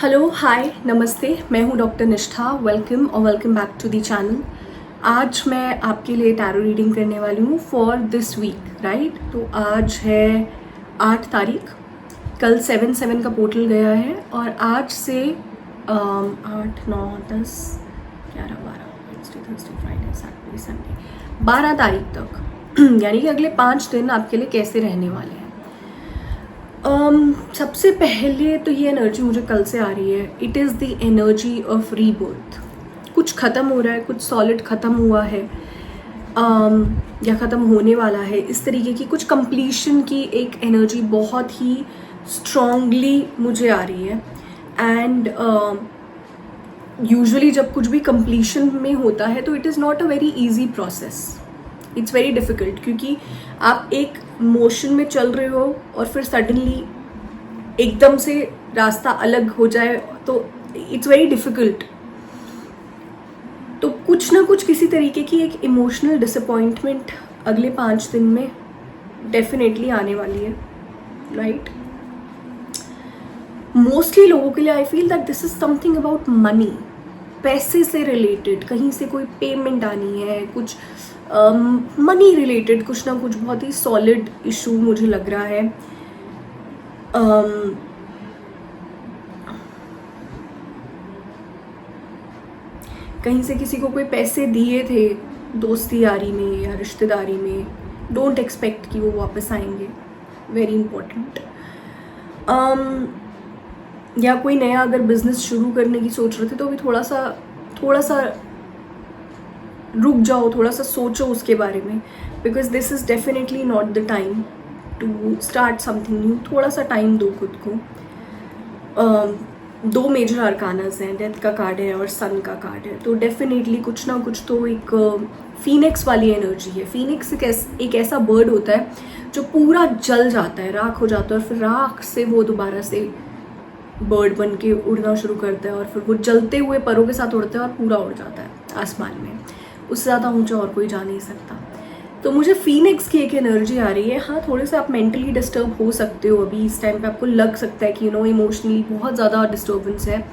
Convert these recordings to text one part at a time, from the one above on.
Hello hi नमस्ते, मैं हूँ doctor Nishtha. Welcome back to the channel. आज मैं आपके लिए टैरो रीडिंग करने वाली हूँ फॉर दिस वीक, राइट। तो आज है 8 तारीख, कल 7/7 का पोर्टल गया है और आज से 8 9 10 11 12 Wednesday Thursday Friday Saturday Sunday 12 तारीख तक यानी कि अगले 5 दिन आपके लिए कैसे रहने वाले हैं। सबसे पहले तो ये एनर्जी मुझे कल से आ रही है। It is the energy of rebirth. कुछ ख़त्म हो रहा है, कुछ सॉलिड ख़त्म हुआ है या ख़त्म होने वाला है। इस तरीके की कुछ कंप्लीशन की एक एनर्जी बहुत ही स्ट्रांगली मुझे आ रही है। एंड यूजुअली जब कुछ भी कंप्लीशन में होता है तो it is not a very easy process, it's very difficult, क्योंकि आप एक मोशन में चल रहे हो और फिर सडनली एकदम से रास्ता अलग हो जाए तो इट्स वेरी डिफ़िकल्ट। तो कुछ ना कुछ किसी तरीके की एक इमोशनल डिसअपॉइंटमेंट अगले 5 दिन में डेफिनेटली आने वाली है, राइट। मोस्टली लोगों के लिए I feel that this is something about money, पैसे से रिलेटेड, कहीं से कोई पेमेंट आनी है, कुछ मनी रिलेटेड कुछ ना कुछ बहुत ही सॉलिड इशू मुझे लग रहा है। कहीं से किसी को कोई पैसे दिए थे दोस्ती यारी में या रिश्तेदारी में, डोंट एक्सपेक्ट कि वो वापस आएंगे, वेरी इंपॉर्टेंट। या कोई नया अगर बिजनेस शुरू करने की सोच रहे थे तो अभी थोड़ा सा रुक जाओ, थोड़ा सा सोचो उसके बारे में, because this is definitely not the time to start something new. थोड़ा सा टाइम दो खुद को। 2 मेजर आर्कानास हैं, डेथ का कार्ड है और सन का कार्ड है, तो डेफिनेटली कुछ ना कुछ तो एक फीनिक्स वाली एनर्जी है। फीनिक्स एक ऐसा बर्ड होता है जो पूरा जल जाता है, राख हो जाता है और फिर राख से वो दोबारा से बर्ड बन के उड़ना शुरू करता है और फिर वो जलते हुए परों के साथ उड़ता है और पूरा उड़ जाता है आसमान में। उससे ज़्यादा ऊंचा और कोई जा नहीं सकता। तो मुझे फीनिक्स की एक एनर्जी आ रही है। हाँ, थोड़े से आप मेंटली डिस्टर्ब हो सकते हो अभी इस टाइम पे, आपको लग सकता है कि इमोशनली बहुत ज़्यादा डिस्टर्बेंस है,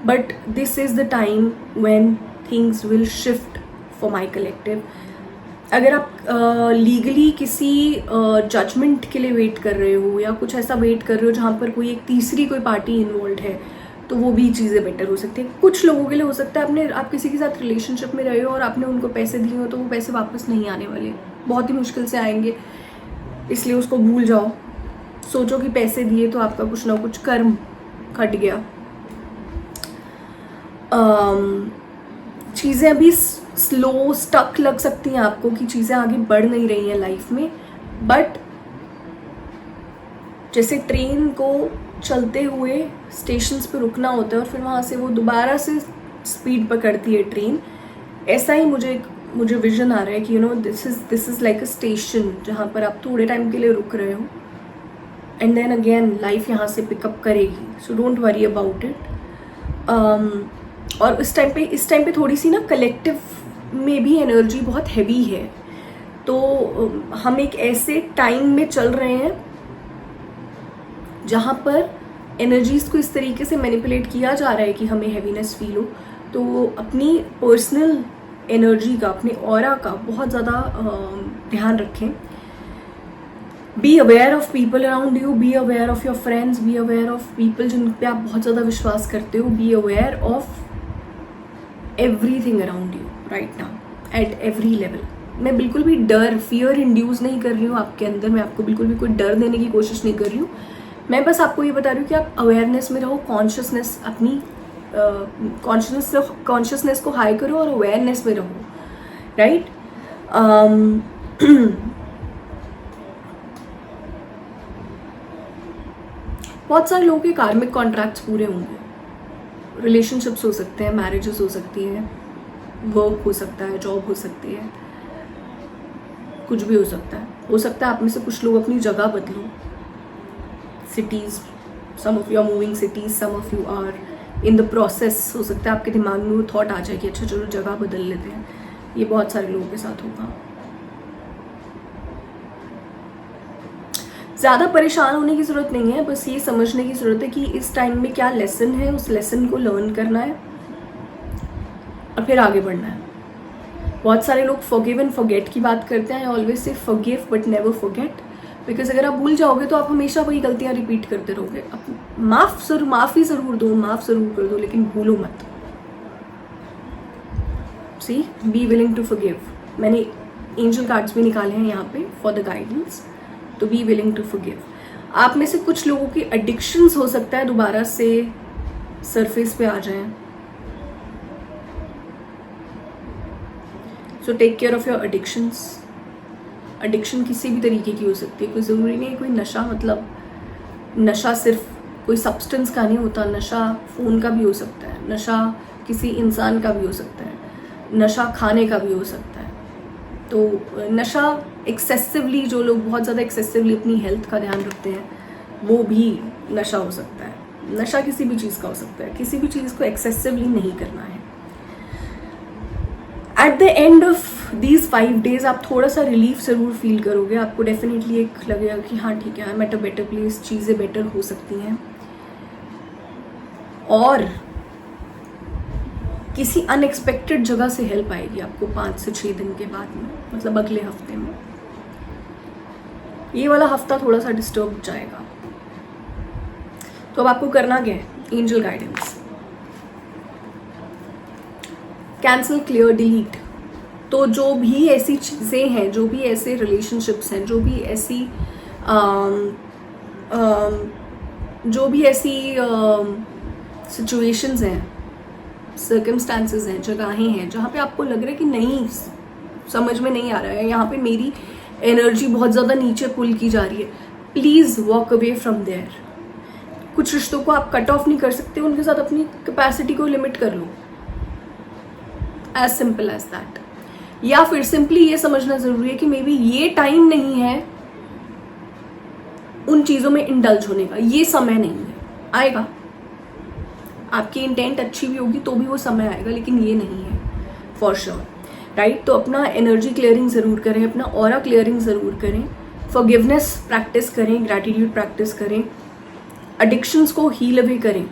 but this is the time when things will shift for my collective. अगर आप लीगली किसी जजमेंट के लिए वेट कर रहे हो या कुछ ऐसा वेट कर रहे हो जहाँ पर कोई एक तीसरी कोई पार्टी इन्वॉल्व है, तो वो भी चीज़ें बेटर हो सकती है। कुछ लोगों के लिए हो सकता है आप किसी के साथ रिलेशनशिप में रहे हो और आपने उनको पैसे दिए हो तो वो पैसे वापस नहीं आने वाले, बहुत ही मुश्किल से आएंगे, इसलिए उसको भूल जाओ। सोचो कि पैसे दिए तो आपका कुछ ना कुछ कर्म खट गया। चीज़ें अभी स्लो स्टक लग सकती हैं आपको कि चीज़ें आगे बढ़ नहीं रही हैं लाइफ में, बट जैसे ट्रेन को चलते हुए स्टेशंस पे रुकना होता है और फिर वहाँ से वो दोबारा से स्पीड पकड़ती है ट्रेन, ऐसा ही मुझे विजन आ रहा है कि this is like a station जहाँ पर आप थोड़े टाइम के लिए रुक रहे हो एंड देन अगेन लाइफ यहाँ से पिकअप करेगी। So don't worry about it. और इस टाइम पे थोड़ी सी ना कलेक्टिव में भी एनर्जी बहुत हैवी है। तो हम एक ऐसे टाइम में चल रहे हैं जहाँ पर एनर्जीज को इस तरीके से मैनिपुलेट किया जा रहा है कि हमें हैवीनेस फील हो। तो अपनी पर्सनल एनर्जी का, अपने ऑरा का बहुत ज़्यादा ध्यान रखें। Be aware of people around you, be aware of your friends, be aware of people जिन पे आप बहुत ज़्यादा विश्वास करते हो, be aware of everything around you right now at every level. मैं बिल्कुल भी फियर इंड्यूस नहीं कर रही हूँ आपके अंदर, मैं आपको बिल्कुल भी कोई डर देने की कोशिश नहीं कर रही हूँ। मैं बस आपको ये बता रही हूँ कि आप अवेयरनेस में रहो, कॉन्शियसनेस अपनी कॉन्शियसनेस को हाई करो और अवेयरनेस में रहो, राइट। बहुत सारे लोगों के कार्मिक कॉन्ट्रैक्ट्स पूरे होंगे। रिलेशनशिप्स हो सकते हैं, मैरिजेस हो सकती हैं, वर्क हो सकता है, जॉब हो सकती है, कुछ भी हो सकता है आप में से कुछ लोग अपनी जगह बदलो, cities, some of you are moving cities, some of you are in the process। हो सकता है आपके दिमाग में वो थॉट आ जाए कि अच्छा चलो जगह बदल लेते हैं। ये बहुत सारे लोगों के साथ होगा। ज़्यादा परेशान होने की ज़रूरत नहीं है, बस ये समझने की ज़रूरत है कि इस टाइम में क्या लेसन है, उस लेसन को लर्न करना है और फिर आगे बढ़ना है। बहुत सारे लोग फॉरगिव एंड फॉरगेट की बात करते हैं। I always say forgive but never forget, because अगर आप भूल जाओगे तो आप हमेशा वही गलतियां रिपीट करते रहोगे। आप माफ़ी ज़रूर दो, माफ़ ज़रूर कर दो, लेकिन भूलो मत। सी, बी विलिंग टू फॉरगिव। मैंने एंजल कार्ड्स भी निकाले हैं यहाँ पे फॉर द गाइडेंस, तो बी विलिंग टू फॉरगिव। आप में से कुछ लोगों की एडिक्शंस हो सकता है दोबारा से सरफेस पे आ जाएं, so take care of your addictions. Addiction किसी भी तरीके की हो सकती है, कोई ज़रूरी नहीं है कोई नशा, मतलब नशा सिर्फ कोई सब्सटेंस का नहीं होता, नशा फ़ोन का भी हो सकता है, नशा किसी इंसान का भी हो सकता है, नशा खाने का भी हो सकता है। तो नशा एक्सेसिवली, जो लोग बहुत ज़्यादा एक्सेसिवली अपनी हेल्थ का ध्यान रखते हैं, वो भी नशा हो सकता है। नशा किसी भी चीज़ का हो सकता है, किसी भी चीज़ को एक्सेसिवली नहीं करना है। At the end of these 5 days आप थोड़ा सा रिलीफ ज़रूर फील करोगे। आपको डेफिनेटली एक लगेगा कि हाँ ठीक है, I am at a better place, चीज़ें बेटर हो सकती हैं। और किसी अनएक्सपेक्टेड जगह से हेल्प आएगी आपको 5 से 6 दिन के बाद में, मतलब अगले हफ्ते में। ये वाला हफ्ता थोड़ा सा डिस्टर्ब जाएगा। तो अब आपको करना क्या है? Angel guidance, cancel, clear, delete. तो जो भी ऐसी चीज़ें हैं, जो भी ऐसे रिलेशनशिप्स हैं, जो भी ऐसी सिचुएशंस हैं, सर्कमस्टांसेस हैं, जगहें हैं जहाँ पे आपको लग रहा है कि नहीं, समझ में नहीं आ रहा है, यहाँ पे मेरी एनर्जी बहुत ज़्यादा नीचे पुल की जा रही है, please walk away from there. कुछ रिश्तों को आप कट ऑफ नहीं कर सकते, उनके साथ अपनी कैपेसिटी को लिमिट कर लो, एज सिंपल एज दैट। या फिर सिंपली ये समझना ज़रूरी है कि मे बी ये टाइम नहीं है उन चीज़ों में इंडल्ज होने का, ये समय नहीं है। आएगा, आपकी इंटेंट अच्छी भी होगी तो भी वो समय आएगा, लेकिन ये नहीं है फॉर श्योर, राइट। तो अपना एनर्जी क्लियरिंग ज़रूर करें, अपना ऑरा क्लियरिंग ज़रूर करें, फॉरगिवनेस प्रैक्टिस करें, ग्रैटिट्यूड प्रैक्टिस करें, एडिक्शंस को हील अवे करें,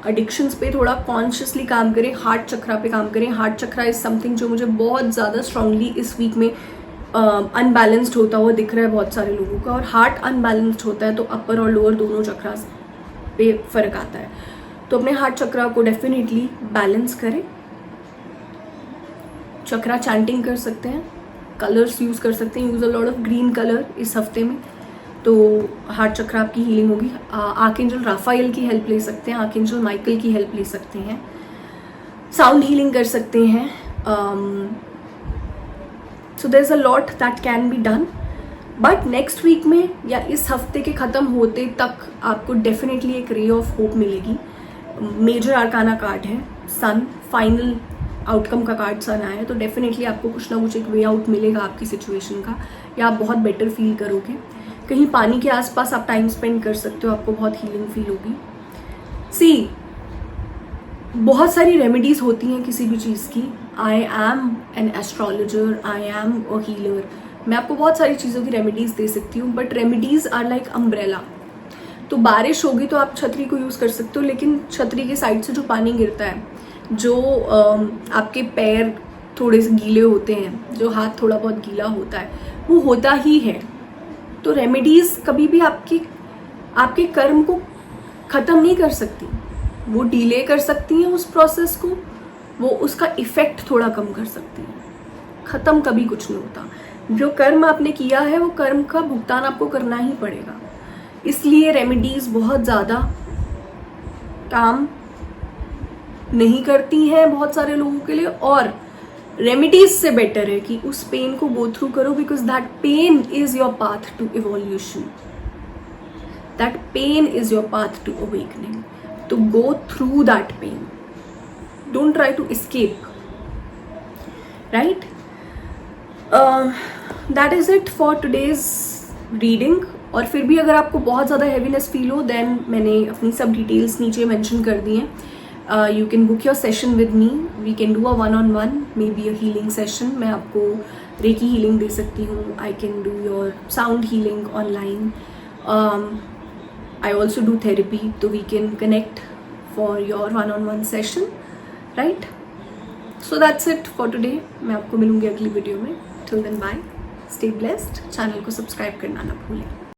एडिक्शंस पे थोड़ा कॉन्शियसली काम करें, हार्ट चक्रा पे काम करें। हार्ट चक्रा इज समथिंग जो मुझे बहुत ज़्यादा स्ट्रांगली इस वीक में अनबैलेंस्ड होता हुआ दिख रहा है बहुत सारे लोगों का। और हार्ट अनबैलेंस्ड होता है तो अपर और लोअर दोनों चक्रास पे फर्क आता है। तो अपने हार्ट चक्रा को डेफिनेटली बैलेंस करें। चक्रा चैंटिंग कर सकते हैं, कलर्स यूज़ कर सकते हैं, use a lot of green colour इस हफ्ते में, तो हार्ट चक्र आपकी हीलिंग होगी। आर्कएंजल राफाएल की हेल्प ले सकते हैं, आर्कएंजल माइकल की हेल्प ले सकते हैं, साउंड हीलिंग कर सकते हैं। So there is a lot that can be done, but next week में या इस हफ्ते के ख़त्म होते तक आपको डेफिनेटली एक रे ऑफ होप मिलेगी। मेजर आर्काना कार्ड है सन, फाइनल आउटकम का कार्ड सन आया है, तो डेफिनेटली आपको कुछ ना कुछ एक वे आउट मिलेगा आपकी सिचुएशन का, या आप बहुत बेटर फील करोगे। कहीं पानी के आसपास आप टाइम स्पेंड कर सकते हो, आपको बहुत हीलिंग फील होगी। सी, बहुत सारी रेमेडीज होती हैं किसी भी चीज़ की। I am an astrologer, I am a healer, मैं आपको बहुत सारी चीज़ों की रेमेडीज दे सकती हूँ, but remedies are like umbrella. तो बारिश होगी तो आप छतरी को यूज़ कर सकते हो, लेकिन छतरी के साइड से जो पानी गिरता है, जो आपके पैर थोड़े से गीले होते हैं, जो हाथ थोड़ा बहुत गीला होता है, वो होता ही है। तो रेमेडीज़ कभी भी आपके कर्म को ख़त्म नहीं कर सकती, वो डिले कर सकती हैं उस प्रोसेस को, वो उसका इफ़ेक्ट थोड़ा कम कर सकती हैं। ख़त्म कभी कुछ नहीं होता। जो कर्म आपने किया है वो कर्म का भुगतान आपको करना ही पड़ेगा। इसलिए रेमेडीज़ बहुत ज़्यादा काम नहीं करती हैं बहुत सारे लोगों के लिए, और रेमेडीज से बेटर है कि उस पेन को गो थ्रू करो, because that pain is your path to evolution, that pain is your path to awakening. तो go through that pain, don't try to escape, right. That is it for today's reading. और फिर भी अगर आपको बहुत ज़्यादा heaviness feel हो, then मैंने अपनी सब डिटेल्स नीचे मेंशन कर दी हैं। You can book your session with me. We can do a one-on-one, maybe a healing session. मैं आपको रेकी हीलिंग दे सकती हूँ. I can do your sound healing online. I also do therapy, so we can connect for your one-on-one session, right? So that's it for today. मैं आपको मिलूंगी अगली video में. Till then, bye. Stay blessed. Channel को subscribe करना ना भूलें.